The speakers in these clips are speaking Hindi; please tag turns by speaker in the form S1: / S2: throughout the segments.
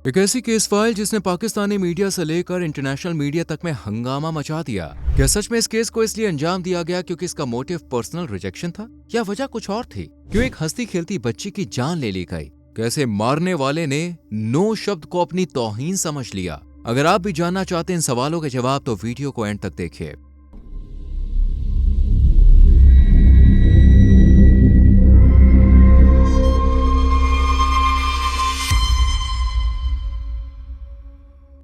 S1: एक ऐसी केस फाइल जिसने पाकिस्तानी मीडिया से लेकर इंटरनेशनल मीडिया तक में हंगामा मचा दिया। क्या सच में इस केस को इसलिए अंजाम दिया गया क्योंकि इसका मोटिव पर्सनल रिजेक्शन था या वजह कुछ और थी? क्यों एक हंसती खेलती बच्ची की जान ले ली गई? कैसे मारने वाले ने नो शब्द को अपनी तौहीन समझ लिया? अगर आप भी जानना चाहते हैं इन सवालों के जवाब तो वीडियो को एंड तक देखिए।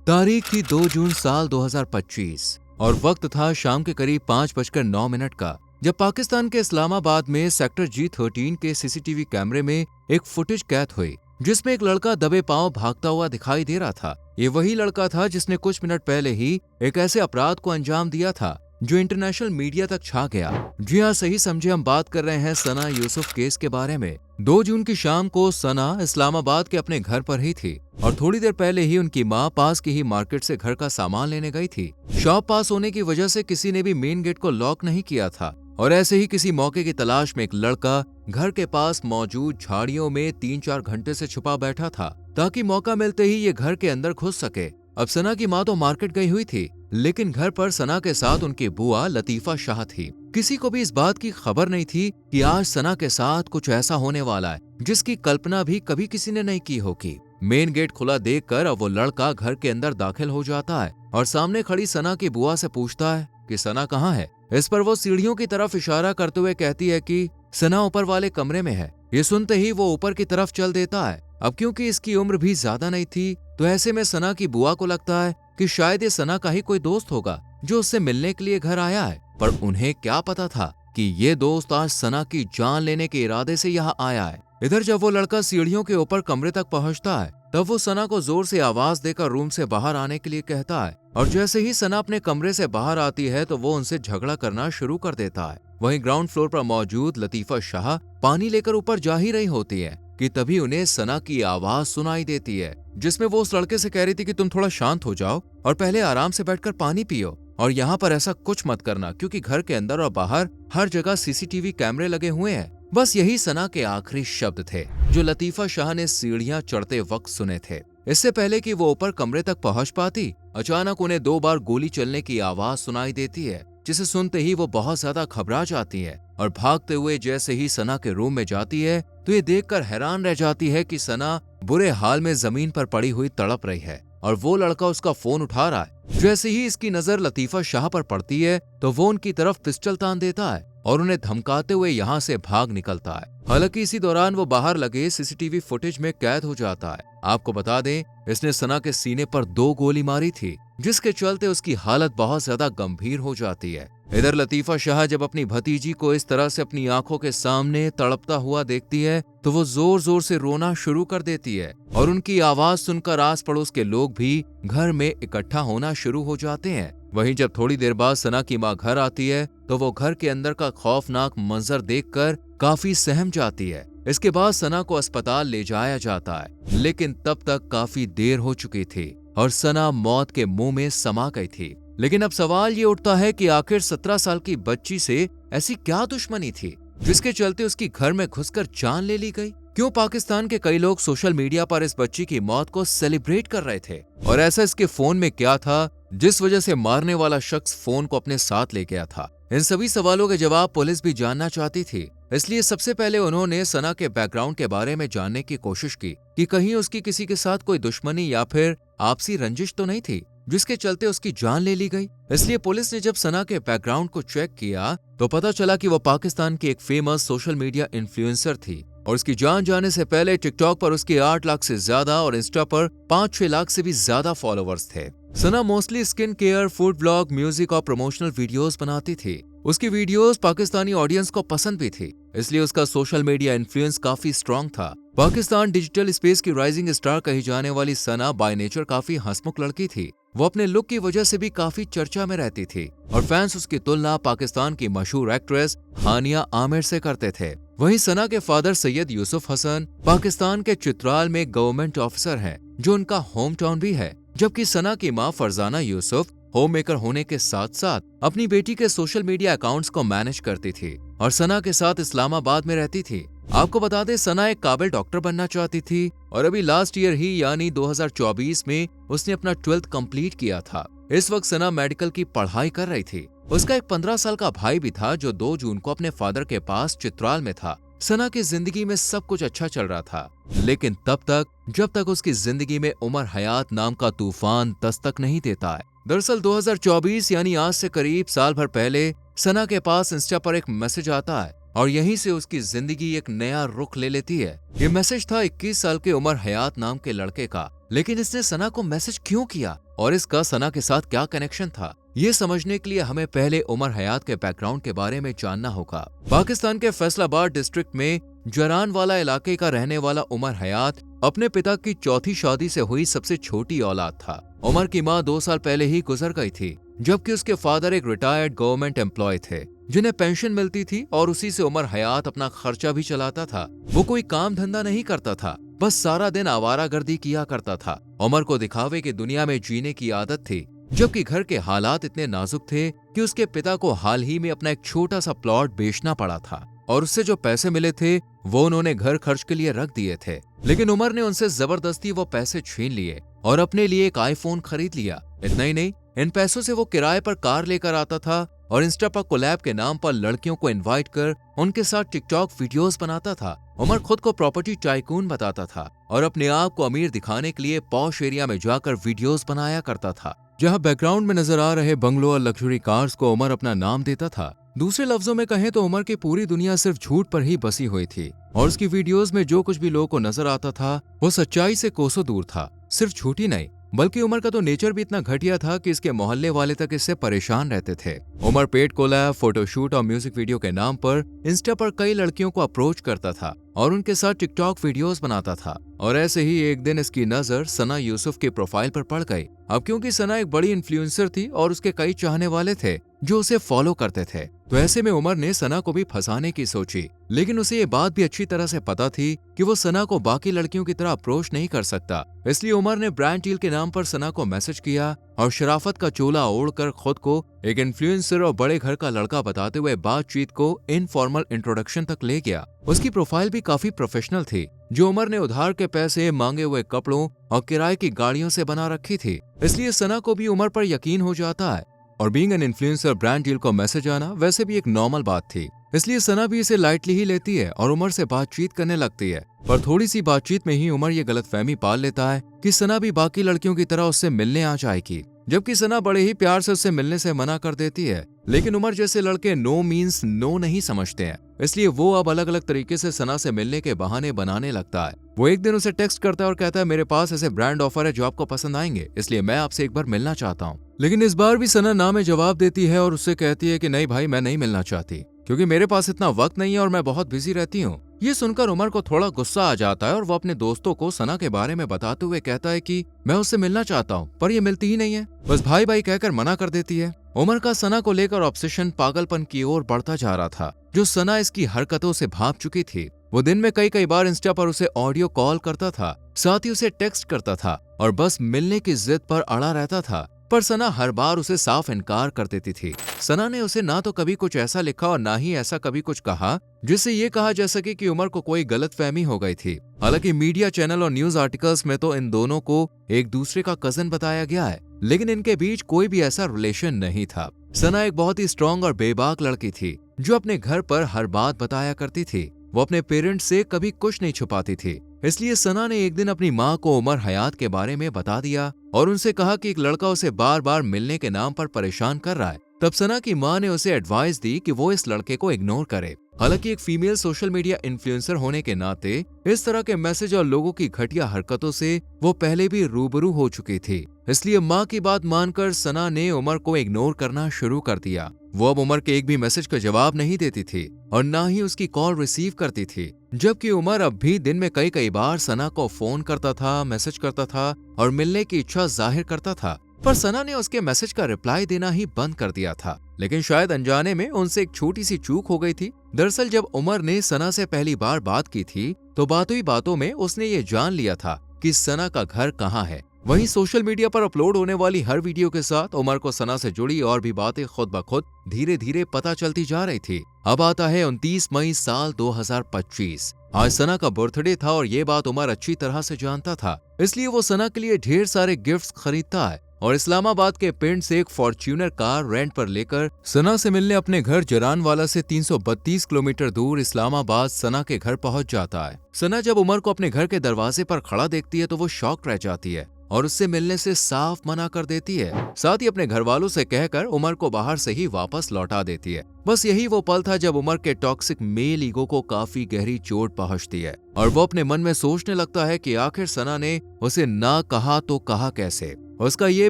S1: तारीख थी 2 जून साल 2025 और वक्त था शाम के करीब 5:09 का, जब पाकिस्तान के इस्लामाबाद में सेक्टर G13 के सीसीटीवी कैमरे में एक फुटेज कैद हुई जिसमें एक लड़का दबे पांव भागता हुआ दिखाई दे रहा था। ये वही लड़का था जिसने कुछ मिनट पहले ही एक ऐसे अपराध को अंजाम दिया था जो इंटरनेशनल मीडिया तक छा गया। जी हाँ, सही समझे, हम बात कर रहे हैं सना यूसुफ केस के बारे में। 2 जून की शाम को सना इस्लामाबाद के अपने घर पर ही थी और थोड़ी देर पहले ही उनकी माँ पास की ही मार्केट से घर का सामान लेने गई थी। शॉप पास होने की वजह से किसी ने भी मेन गेट को लॉक नहीं किया था और ऐसे ही किसी मौके की तलाश में एक लड़का घर के पास मौजूद झाड़ियों में 3-4 घंटे से छुपा बैठा था ताकि मौका मिलते ही ये घर के अंदर घुस सके। अब सना की माँ तो मार्केट गई हुई थी, लेकिन घर पर सना के साथ उनकी बुआ लतीफा शाह थी। किसी को भी इस बात की खबर नहीं थी कि आज सना के साथ कुछ ऐसा होने वाला है जिसकी कल्पना भी कभी किसी ने नहीं की होगी। मेन गेट खुला देखकर अब वो लड़का घर के अंदर दाखिल हो जाता है और सामने खड़ी सना की बुआ से पूछता है कि सना कहाँ है। इस पर वो सीढ़ियों की तरफ इशारा करते हुए कहती है कि सना ऊपर वाले कमरे में है। ये सुनते ही वो ऊपर की तरफ चल देता है। अब क्योंकि इसकी उम्र भी ज्यादा नहीं थी तो ऐसे में सना की बुआ को लगता है कि शायद ये सना का ही कोई दोस्त होगा जो उससे मिलने के लिए घर आया है। पर उन्हें क्या पता था कि ये दोस्त आज सना की जान लेने के इरादे से यहाँ आया है। इधर जब वो लड़का सीढ़ियों के ऊपर कमरे तक पहुँचता है तब वो सना को जोर से आवाज देकर रूम से बाहर आने के लिए कहता है और जैसे ही सना अपने कमरे से बाहर आती है तो वो उनसे झगड़ा करना शुरू कर देता है। वहीं ग्राउंड फ्लोर पर मौजूद लतीफा शाह पानी लेकर ऊपर जा ही रही होती है कि तभी उन्हें सना की आवाज सुनाई देती है जिसमें वो उस लड़के से कह रही थी कि तुम थोड़ा शांत हो जाओ और पहले आराम से बैठकर पानी पियो और यहाँ पर ऐसा कुछ मत करना क्योंकि घर के अंदर और बाहर हर जगह सीसीटीवी कैमरे लगे हुए हैं। बस यही सना के आखिरी शब्द थे जो लतीफा शाह ने सीढ़ियां चढ़ते वक्त सुने थे। इससे पहले कि वो ऊपर कमरे तक पहुंच पाती, अचानक उन्हें 2 बार गोली चलने की आवाज सुनाई देती है जिसे सुनते ही वो बहुत ज्यादा घबरा जाती है और भागते हुए जैसे ही सना के रूम में जाती है तो ये देखकर हैरान रह जाती है कि सना बुरे हाल में जमीन पर पड़ी हुई तड़प रही है और वो लड़का उसका फोन उठा रहा है। जैसे ही इसकी नजर लतीफा शाह पर पड़ती है तो वो उनकी तरफ पिस्टल तान देता है और उन्हें धमकाते हुए यहाँ से भाग निकलता है। हालांकि इसी दौरान वो बाहर लगे सीसीटीवी फुटेज में कैद हो जाता है। आपको बता दें, इसने सना के सीने पर 2 गोली मारी थी जिसके चलते उसकी हालत बहुत ज्यादा गंभीर हो जाती है। इधर लतीफा शाह जब अपनी भतीजी को इस तरह से अपनी आंखों के सामने तड़पता हुआ देखती है तो वो जोर जोर से रोना शुरू कर देती है और उनकी आवाज सुनकर आस पड़ोस के लोग भी घर में इकट्ठा होना शुरू हो जाते हैं। वहीं जब थोड़ी देर बाद सना की माँ घर आती है तो वो घर के अंदर का खौफनाक मंजर देखकर काफी सहम जाती है। इसके बाद सना को अस्पताल ले जाया जाता है, लेकिन तब तक काफी देर हो चुकी थी और सना मौत के मुंह में समा गई थी। लेकिन अब सवाल ये उठता है कि आखिर 17 साल की बच्ची से ऐसी क्या दुश्मनी थी जिसके चलते उसकी घर में घुसकर जान ले ली गई? क्यों पाकिस्तान के कई लोग सोशल मीडिया पर इस बच्ची की मौत को सेलिब्रेट कर रहे थे और ऐसा इसके फोन में क्या था जिस वजह से मारने वाला शख्स फोन को अपने साथ ले गया था? इन सभी सवालों के जवाब पुलिस भी जानना चाहती थी, इसलिए सबसे पहले उन्होंने सना के बैकग्राउंड के बारे में जानने की कोशिश की कि कहीं उसकी किसी के साथ कोई दुश्मनी या फिर आपसी रंजिश तो नहीं थी जिसके चलते उसकी जान ले ली गई। इसलिए पुलिस ने जब सना के बैकग्राउंड को चेक किया तो पता चला कि वो पाकिस्तान की एक फेमस सोशल मीडिया इन्फ्लुएंसर थी और उसकी जान जाने से पहले टिकटॉक पर उसके 8 लाख से ज्यादा और इंस्टा पर 5-6 लाख से भी ज्यादा फॉलोअर्स थे। Sana mostly skin care, food blog, music और प्रमोशनल वीडियोस बनाती थी। उसकी वीडियोस पाकिस्तानी ऑडियंस को पसंद भी थी, इसलिए उसका सोशल मीडिया इन्फ्लुएंस काफी स्ट्रॉन्ग था। पाकिस्तान डिजिटल स्पेस की राइजिंग स्टार कही जाने वाली सना बाय नेचर काफी हंसमुख लड़की थी। वो अपने लुक की वजह से भी काफी चर्चा में रहती थी और फैंस उसकी तुलना पाकिस्तान की मशहूर एक्ट्रेस हानिया आमिर से करते थे। वहीं सना के फादर सैयद यूसुफ हसन पाकिस्तान के चित्राल में गवर्नमेंट ऑफिसर हैं, जो उनका होम टाउन भी है, जबकि सना की मां फरजाना यूसुफ होम मेकर होने के साथ साथ अपनी बेटी के सोशल मीडिया अकाउंट्स को मैनेज करती थी और सना के साथ इस्लामाबाद में रहती थी। आपको बता दें, सना एक काबिल डॉक्टर बनना चाहती थी और अभी लास्ट ईयर ही यानी 2024 में उसने अपना 12th कंप्लीट किया था। इस वक्त सना मेडिकल की पढ़ाई कर रही थी। उसका एक 15 साल का भाई भी था जो 2 जून को अपने फादर के पास चित्राल में था। सना की जिंदगी में सब कुछ अच्छा चल रहा था, लेकिन तब तक जब तक उसकी जिंदगी में उमर हयात नाम का तूफान दस्तक नहीं देता है। दरअसल 2024 यानी आज से करीब साल भर पहले सना के पास इंस्टा पर एक मैसेज आता है और यहीं से उसकी जिंदगी एक नया रुख ले लेती है। ये मैसेज था 21 साल के उमर हयात नाम के लड़के का, लेकिन इसने सना को मैसेज क्यों किया और इसका सना के साथ क्या कनेक्शन था, ये समझने के लिए हमें पहले उमर हयात के बैकग्राउंड के बारे में जानना होगा। पाकिस्तान के फैसलाबाद डिस्ट्रिक्ट में जरानवाला इलाके का रहने वाला उमर हयात अपने पिता की चौथी शादी से हुई सबसे छोटी औलाद था। उमर की माँ 2 साल पहले ही गुजर गई थी, जबकि उसके फादर एक रिटायर्ड गवर्नमेंट एम्प्लॉय थे जिन्हें पेंशन मिलती थी और उसी से उमर हयात अपना खर्चा भी चलाता था। वो कोई काम धंधा नहीं करता था, बस सारा दिन आवारागर्दी किया करता था। उमर को दिखावे की दुनिया में जीने की आदत थी, जबकि घर के हालात इतने नाजुक थे कि उसके पिता को हाल ही में अपना एक छोटा सा प्लॉट बेचना पड़ा था और उससे जो पैसे मिले थे वो उन्होंने घर खर्च के लिए रख दिए थे। लेकिन उमर ने उनसे जबरदस्ती वो पैसे छीन लिए और अपने लिए एक आईफोन खरीद लिया। इतना ही नहीं, इन पैसों से वो किराए पर कार लेकर आता था और इंस्टा पर कोलैब के नाम पर लड़कियों को इनवाइट कर उनके साथ टिकटॉक वीडियोस बनाता था। उमर खुद को प्रॉपर्टी टाइकून बताता था और अपने आप को अमीर दिखाने के लिए पॉश एरिया में जाकर वीडियोस बनाया करता था, जहां बैकग्राउंड में नजर आ रहे बंगलों और लग्जरी कार्स को उमर अपना नाम देता था। दूसरे लफ्जों में कहें तो उमर की पूरी दुनिया सिर्फ झूठ पर ही बसी हुई थी और उसकी वीडियोस में जो कुछ भी लोगों को नजर आता था वो सच्चाई से कोसों दूर था। सिर्फ झूठ ही नहीं, बल्कि उमर का तो नेचर भी इतना घटिया था कि इसके मोहल्ले वाले तक इससे परेशान रहते थे। उमर पेड कोलैब, फोटोशूट और म्यूजिक वीडियो के नाम पर इंस्टा पर कई लड़कियों को अप्रोच करता था और उनके साथ टिकटॉक वीडियोस बनाता था। और ऐसे ही एक दिन इसकी नजर सना यूसुफ के प्रोफाइल पर पड़ गई। अब क्योंकि सना एक बड़ी इन्फ्लुएंसर थी और उसके कई चाहने वाले थे जो उसे फॉलो करते थे, तो ऐसे में उमर ने सना को भी फंसाने की सोची। लेकिन उसे ये बात भी अच्छी तरह से पता थी कि वो सना को बाकी लड़कियों की तरह अप्रोच नहीं कर सकता। इसलिए उमर ने ब्रांड डील के नाम पर सना को मैसेज किया और शराफत का चोला ओढ़कर खुद को एक इन्फ्लुएंसर और बड़े घर का लड़का बताते हुए बातचीत को इनफॉर्मल इंट्रोडक्शन तक ले गया। उसकी प्रोफाइल भी काफी प्रोफेशनल थी, जो उमर ने उधार के पैसे, मांगे हुए कपड़ों और किराए की गाड़ियों से बना रखी थी। इसलिए सना को भी उमर पर यकीन हो जाता है और being an influencer brand deal को मैसेज आना वैसे भी एक नॉर्मल बात थी। इसलिए सना भी इसे लाइटली ही लेती है और उमर से बातचीत करने लगती है। पर थोड़ी सी बातचीत में ही उमर ये गलतफहमी पाल लेता है कि सना भी बाकी लड़कियों की तरह उससे मिलने आ जाएगी, जबकि सना बड़े ही प्यार से उससे मिलने से मना कर देती है। लेकिन उमर जैसे लड़के नो मीन्स नो नहीं समझते हैं, इसलिए वो अब अलग अलग तरीके से सना से मिलने के बहाने बनाने लगता है। वो एक दिन उसे टेक्स्ट करता है और कहता है, मेरे पास ऐसे ब्रांड ऑफर है जो आपको पसंद आएंगे, इसलिए मैं आपसे एक बार मिलना चाहता हूँ। लेकिन इस बार भी सना ना में जवाब देती है और उससे कहती है कि नहीं भाई, मैं नहीं मिलना चाहती, क्योंकि मेरे पास इतना वक्त नहीं है और मैं बहुत बिजी रहती हूँ। ये सुनकर उमर को थोड़ा गुस्सा आ जाता है और वो अपने दोस्तों को सना के बारे में बताते हुए कहता है कि मैं उससे मिलना चाहता हूँ, पर ये मिलती ही नहीं है, बस भाई भाई कहकर मना कर देती है। उमर का सना को लेकर ऑब्सेशन पागलपन की ओर बढ़ता जा रहा था, जो सना इसकी हरकतों से भाप चुकी थी। वो दिन में कई बार इंस्टा पर उसे ऑडियो कॉल करता था, साथ ही उसे टेक्स्ट करता था और बस मिलने की जिद पर अड़ा रहता था। पर सना हर बार उसे साफ इनकार कर देती थी। सना ने उसे ना तो कभी कुछ ऐसा लिखा और ना ही ऐसा कभी कुछ कहा जिससे ये कहा जा सके कि उमर को कोई गलतफहमी हो गई थी। हालांकि मीडिया चैनल और न्यूज आर्टिकल्स में तो इन दोनों को एक दूसरे का कजन बताया गया है, लेकिन इनके बीच कोई भी ऐसा रिलेशन नहीं था। सना एक बहुत ही स्ट्रॉन्ग और बेबाक लड़की थी जो अपने घर पर हर बात बताया करती थी। वो अपने पेरेंट्स से कभी कुछ नहीं छुपाती थी। इसलिए सना ने एक दिन अपनी माँ को उमर हयात के बारे में बता दिया और उनसे कहा कि एक लड़का उसे बार बार मिलने के नाम पर परेशान कर रहा है। तब सना की माँ ने उसे एडवाइस दी कि वो इस लड़के को इग्नोर करे। हालांकि एक फीमेल सोशल मीडिया इन्फ्लुएंसर होने के नाते इस तरह के मैसेज और लोगों की घटिया हरकतों से वो पहले भी रूबरू हो चुकी थी। इसलिए माँ की बात मानकर सना ने उमर को इग्नोर करना शुरू कर दिया। वो अब उमर के एक भी मैसेज का जवाब नहीं देती थी और ना ही उसकी कॉल रिसीव करती थी, जबकि उमर अब भी दिन में कई बार सना को फोन करता था, मैसेज करता था और मिलने की इच्छा जाहिर करता था। पर सना ने उसके मैसेज का रिप्लाई देना ही बंद कर दिया था। लेकिन शायद अनजाने में उनसे एक छोटी सी चूक हो गई थी। दरअसल जब उमर ने सना से पहली बार बात की थी तो बातों ही बातों में उसने ये जान लिया था कि सना का घर कहाँ है। वहीं सोशल मीडिया पर अपलोड होने वाली हर वीडियो के साथ उमर को सना से जुड़ी और भी बातें खुद ब खुद धीरे धीरे पता चलती जा रही थी। अब आता है 29 मई साल 2025। आज सना का बर्थडे था और ये बात उमर अच्छी तरह से जानता था, इसलिए वो सना के लिए ढेर सारे गिफ्ट्स खरीदता है और इस्लामाबाद के पिंड से एक फॉर्च्यूनर कार रेंट पर लेकर सना से मिलने अपने घर जरानवाला से 332 किलोमीटर दूर इस्लामाबाद सना के घर पहुंच जाता है। सना जब उमर को अपने घर के दरवाजे पर खड़ा देखती है तो वो शॉक रह जाती है और उससे मिलने से साफ मना कर देती है। साथ ही अपने घर वालों से कहकर उमर को बाहर से ही वापस लौटा देती है। बस यही वो पल था जब उमर के टॉक्सिक मेल ईगो को काफी गहरी चोट पहुंचती है और वो अपने मन में सोचने लगता है कि आखिर सना ने उसे ना कहा तो कहा कैसे। उसका ये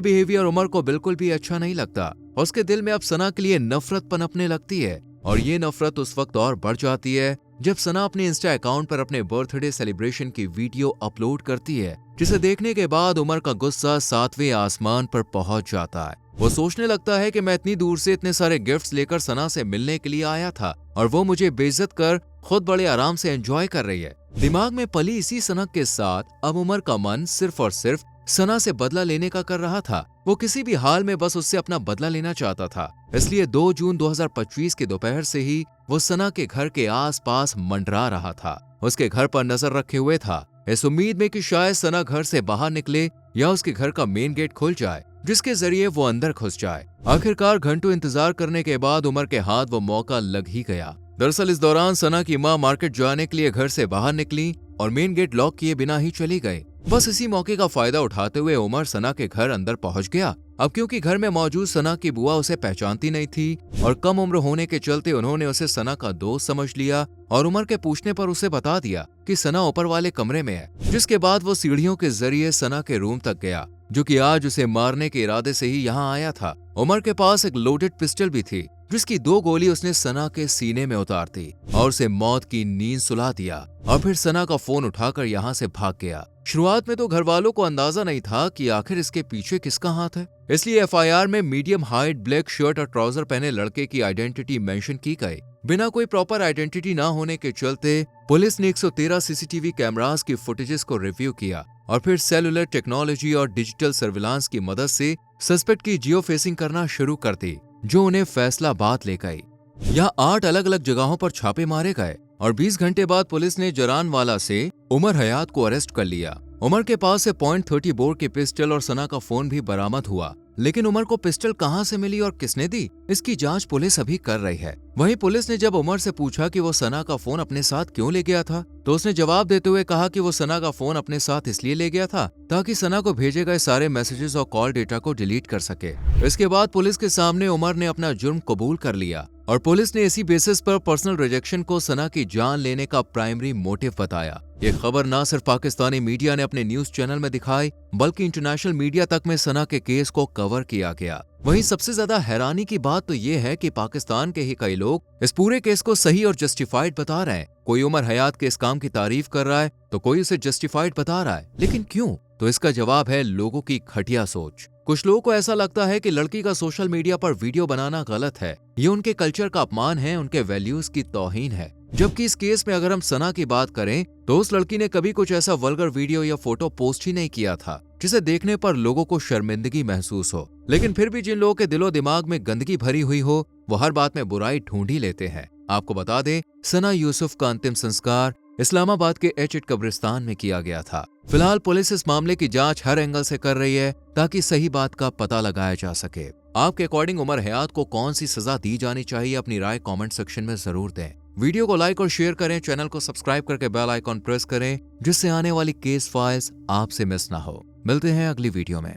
S1: बिहेवियर उमर को बिल्कुल भी अच्छा नहीं लगता। उसके दिल में अब सना के लिए नफरत पनपने लगती है और ये नफरत उस वक्त और बढ़ जाती है जब सना अपने इंस्टा अकाउंट पर अपने बर्थडे सेलिब्रेशन की वीडियो अपलोड करती है, जिसे देखने के बाद उमर का गुस्सा 7वें आसमान पर पहुंच जाता है। वो सोचने लगता है कि मैं इतनी दूर से इतने सारे गिफ्ट्स लेकर सना से मिलने के लिए आया था और वो मुझे बेइज्जत कर खुद बड़े आराम से एंजॉय कर रही है। दिमाग में पली इसी सनक के साथ अब उमर का मन सिर्फ और सिर्फ सना से बदला लेने का कर रहा था। वो किसी भी हाल में बस उससे अपना बदला लेना चाहता था। इसलिए 2 जून 2025 की दोपहर से ही वो सना के घर के आसपास मंडरा रहा था। उसके घर पर नजर रखे हुए था, इस उम्मीद में कि शायद सना घर से बाहर निकले या उसके घर का मेन गेट खुल जाए, जिसके जरिए वो अंदर घुस जाए। आखिरकार घंटों इंतजार करने के बाद उमर के हाथ वो मौका लग ही गया। दरअसल इस दौरान सना की माँ मार्केट जाने के लिए घर से बाहर निकली और मेन गेट लॉक किए बिना ही चली गई। बस इसी मौके का फायदा उठाते हुए उमर सना के घर अंदर पहुंच गया। अब क्योंकि घर में मौजूद सना की बुआ उसे पहचानती नहीं थी और कम उम्र होने के चलते उन्होंने उसे सना का दोस्त समझ लिया और उमर के पूछने पर उसे बता दिया कि सना ऊपर वाले कमरे में है। जिसके बाद वो सीढ़ियों के जरिए सना के रूम तक गया, जो कि आज उसे मारने के इरादे से ही यहाँ आया था। उमर के पास एक लोडेड पिस्टल भी थी, जिसकी 2 गोली उसने सना के सीने में उतार दी और उसे मौत की नींद सुला दिया और फिर सना का फोन उठाकर यहाँ से भाग गया। शुरुआत में तो घर वालों को अंदाजा नहीं था कि आखिर इसके पीछे किसका हाथ है, इसलिए एफआईआर में मीडियम हाइट ब्लैक शर्ट और ट्राउजर पहने लड़के की आइडेंटिटी मेंशन की गई। बिना कोई प्रॉपर आइडेंटिटी ना होने के चलते पुलिस ने 113 सीसीटीवी कैमरास की फुटेजेस को रिव्यू किया और फिर सेलुलर टेक्नोलॉजी और डिजिटल सर्विलांस की मदद से सस्पेक्ट की जियो फेसिंग करना शुरू कर दी, जो उन्हें फैसलाबाद ले गई। यहाँ 8 अलग अलग जगहों पर छापे मारे गए और 20 घंटे बाद पुलिस ने जरानवाला से उमर हयात को अरेस्ट कर लिया। उमर के पास से .30 बोर की पिस्टल और सना का फोन भी बरामद हुआ, लेकिन उमर को पिस्टल कहां से मिली और किसने दी, इसकी जांच पुलिस अभी कर रही है। वहीं पुलिस ने जब उमर से पूछा कि वो सना का फोन अपने साथ क्यों ले गया था, तो उसने जवाब देते हुए कहा कि वो सना का फोन अपने साथ इसलिए ले गया था ताकि सना को भेजे गए सारे मैसेजेस और कॉल डेटा को डिलीट कर सके। इसके बाद पुलिस के सामने उमर ने अपना जुर्म कबूल कर लिया और पुलिस ने इसी बेसिस पर पर्सनल रिजेक्शन को सना की जान लेने का प्राइमरी मोटिव बताया। ये खबर न सिर्फ पाकिस्तानी मीडिया ने अपने न्यूज चैनल में दिखाई, बल्कि इंटरनेशनल मीडिया तक में सना के केस को कवर किया गया। वहीं सबसे ज्यादा हैरानी की बात तो ये है कि पाकिस्तान के ही कई लोग इस पूरे केस को सही और जस्टिफाइड बता रहे हैं। कोई उमर हयात के इस काम की तारीफ कर रहा है तो कोई उसे जस्टिफाइड बता रहा है, लेकिन क्यों? तो इसका जवाब है लोगों की घटिया सोच। कुछ लोगों को ऐसा लगता है कि लड़की का सोशल मीडिया पर वीडियो बनाना गलत है, ये उनके कल्चर का अपमान है, उनके वैल्यूज की तौहीन है। जबकि इस केस में अगर हम सना की बात करें तो उस लड़की ने कभी कुछ ऐसा वल्गर वीडियो या फोटो पोस्ट ही नहीं किया था जिसे देखने पर लोगों को शर्मिंदगी महसूस हो। लेकिन फिर भी जिन लोगों के दिलो दिमाग में गंदगी भरी हुई हो वो हर बात में बुराई ढूंढ ही लेते हैं। आपको बता दें, सना यूसुफ का अंतिम संस्कार इस्लामाबाद के एचिट कब्रिस्तान में किया गया था। फिलहाल पुलिस इस मामले की जांच हर एंगल से कर रही है ताकि सही बात का पता लगाया जा सके। आपके अकॉर्डिंग उमर हयात को कौन सी सजा दी जानी चाहिए, अपनी राय कमेंट सेक्शन में जरूर दें। वीडियो को लाइक और शेयर करें, चैनल को सब्सक्राइब करके बेल आइकॉन प्रेस करें जिससे आने वाली केस फाइल्स आपसे मिस ना हो। मिलते हैं अगली वीडियो में।